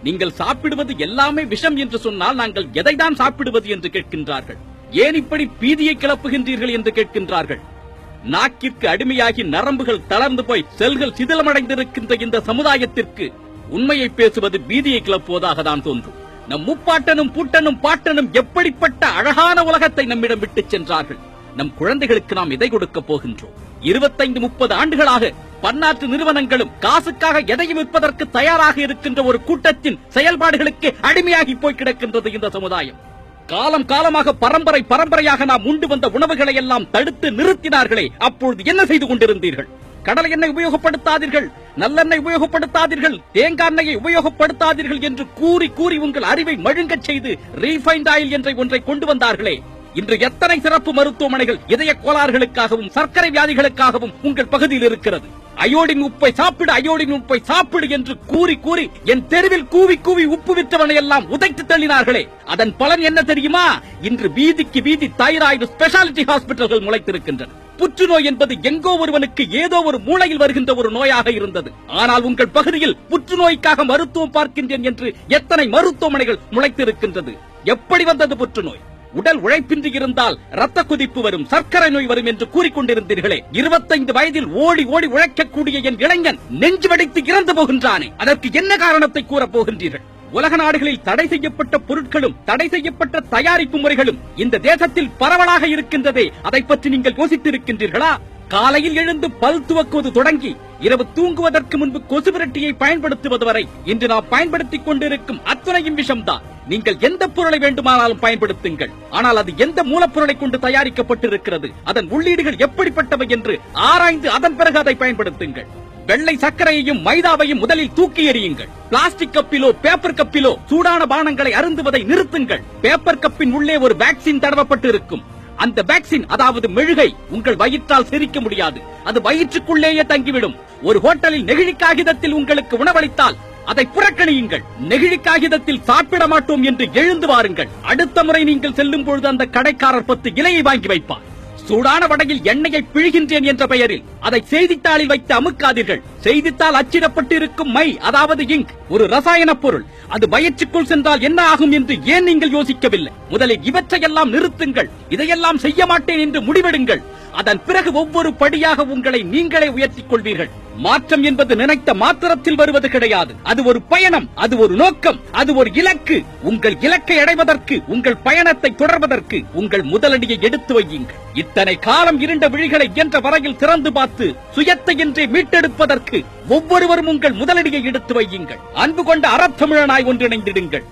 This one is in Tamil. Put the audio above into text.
நீங்கள் சாப்பிடுவது எல்லாமே விஷம் என்று சொன்னால் நாங்கள் எதைதான் சாப்பிடுவது என்று கேட்கின்றார்கள். ஏன் இப்படி பீதியை கிளப்புகின்றீர்கள் என்று கேட்கின்றார்கள். நாக்கிற்கு அடிமையாகி நரம்புகள் தளர்ந்து போய் செல்கள் சிதிலமடைந்திருக்கின்ற இந்த சமுதாயத்திற்கு உண்மையை பேசுவது பீதியை கிளப்புவதாக தான் தோன்றும். நம் முப்பாட்டனும் பூட்டனும் பாட்டனும் எப்படிப்பட்ட அழகான உலகத்தை நம்மிடம் விட்டுச் சென்றார்கள். நம் குழந்தைகளுக்கு நாம் எதை கொடுக்க போகின்றோம்? 25-30 ஆண்டுகளாக பன்னாட்டு நிறுவனங்களும் காசுக்காக எதையும் விற்பதற்கு தயாராக இருக்கின்ற ஒரு கூட்டத்தின் செயல்பாடுகளுக்கு அடிமையாகி போய் கிடக்கின்றது இந்த சமுதாயம். காலம் காலமாக பரம்பரையாக நாம் உண்டு வந்த உணவுகளை எல்லாம் தடுத்து நிறுத்தினார்களே, அப்பொழுது என்ன செய்து கொண்டிருந்தீர்கள்? கடலை எண்ணெய் உபயோகப்படுத்தாதீர்கள், நல்லெண்ணெய் உபயோகப்படுத்தாதீர்கள், தேங்காய் எண்ணெயை உபயோகப்படுத்தாதீர்கள் என்று கூறி கூறி உங்கள் அறிவை மழுங்கச் செய்து ரீஃபைண்ட் ஆயில் என்ற ஒன்றை கொண்டு வந்தார்களே. இன்று எத்தனை சிறப்பு மருத்துவமனைகள் இதய கோளாறுகளுக்காகவும் சர்க்கரை வியாதிகளுக்காகவும் உங்கள் பகுதியில் இருக்கிறது. அயோடின் உப்பை சாப்பிடு, அயோடின் உப்பை சாப்பிடு என்று கூறி கூறி என் தெருவில் கூவி கூவி உப்பு விற்றவனை எல்லாம் உதைத்து தள்ளினார்களே. அதன் பலன் என்ன தெரியுமா? இன்று வீதிக்கு வீதி தைராய்டு ஸ்பெஷாலிட்டி ஹாஸ்பிட்டல்கள் முளைத்திருக்கின்றன. புற்றுநோய் என்பது எங்கோ ஒருவனுக்கு ஏதோ ஒரு மூளையில் வருகின்ற ஒரு நோயாக இருந்தது. ஆனால் உங்கள் பகுதியில் புற்றுநோய்க்காக மருத்துவம் பார்க்கின்றேன் என்று எத்தனை மருத்துவமனைகள் முளைத்திருக்கின்றது. எப்படி வந்தது புற்றுநோய்? உடல் உழைப்பின்றி இருந்தால் ரத்த கொதிப்பு வரும், சர்க்கரை நோய் வரும் என்று கூறிக்கொண்டிருந்தீர்களே. 25 வயதில் ஓடி ஓடி உழைக்கக்கூடிய என் இளைஞன் நெஞ்சு வெடித்து இறந்து போகின்றானே, அதற்கு என்ன காரணத்தை கூறப் போகின்றீர்கள்? உலக நாடுகளில் தடை செய்யப்பட்ட பொருட்களும் தடை செய்யப்பட்ட தயாரிப்பு முறைகளும் இந்த தேசத்தில் பரவலாக இருக்கின்றதே, அதை பற்றி நீங்கள் யோசித்திருக்கின்றீர்களா? காலையில் எழுந்து பல் துவக்குவது தொடங்கி இரவு தூங்குவதற்கு முன்பு கொசு விரட்டியை பயன்படுத்துவது வரை இன்று நாம் பயன்படுத்திக் கொண்டிருக்கும் அத்தனையும் விஷம்தான். நீங்கள் எந்த பொருளை வேண்டுமானாலும் பயன்படுத்துங்கள், ஆனால் அது எந்த மூலப்பொருளை கொண்டு தயாரிக்கப்பட்டிருக்கிறது, அதன் உள்ளீடுகள் எப்படிப்பட்டவை என்று ஆராய்ந்து அதன் பிறகு அதை பயன்படுத்துங்கள். வெள்ளை சர்க்கரையையும் மைதாவையும் முதலில் தூக்கி எறியுங்கள். பிளாஸ்டிக் கப்பிலோ பேப்பர் கப்பிலோ சூடான பானங்களை அருந்துவதை நிறுத்துங்கள். பேப்பர் கப்பின் உள்ளே ஒரு வேக்சின் தடவப்பட்டு இருக்கும். அந்த வேக்சின், அதாவது மெழுகை, உங்கள் வயிற்றால் செரிக்க முடியாது, அது வயிற்றுக்குள்ளேயே தங்கிவிடும். ஒரு ஹோட்டலில் நெகிழி காகிதத்தில் உங்களுக்கு உணவளித்தால் அதை புறக்கணியுங்கள். நெகிழி காகிதத்தில் சாப்பிட மாட்டோம் என்று எழுந்து வாருங்கள். அடுத்த முறை நீங்கள் செல்லும் பொழுது அந்த கடைக்காரர் 10 இலையை வாங்கி வைப்பார். சூடான வடையில் எண்ணெயை பிழிகின்றேன் என்ற பெயரில் அதை செய்தித்தாளில் வைத்து அமுக்காதீர்கள். செய்தித்தாள் அச்சிடப்பட்டு இருக்கும் மை, அதாவது இங்க், ஒரு ரசாயன பொருள். அது வயிற்றுக்குள் சென்றால் என்ன ஆகும் என்று ஏன் நீங்கள் யோசிக்கவில்லை? முதலில் இவற்றையெல்லாம் நிறுத்துங்கள். இதையெல்லாம் செய்ய மாட்டேன் என்று முடிவெடுங்கள். அதன் பிறகு ஒவ்வொரு படியாக உங்களை நீங்களே உயர்த்திக் கொள்வீர்கள். மாற்றம் என்பது நினைத்த மாத்திரத்தில் வருவது கிடையாது. அது ஒரு பயணம், அது ஒரு நோக்கம், அது ஒரு இலக்கு. உங்கள் இலக்கை அடைவதற்கு, உங்கள் பயணத்தை தொடர்வதற்கு உங்கள் முதலடியை எடுத்து வையுங்கள். இத்தனை காலம் இருண்ட விழிகளை என்ற வரையில் திறந்து பார்த்து சுயத்தை என்றே மீட்டெடுப்பதற்கு ஒவ்வொருவரும் உங்கள் முதலடியை எடுத்து வையுங்கள். அன்பு கொண்ட அறத்தமிழனாய் ஒன்றிணைந்திடுங்கள்.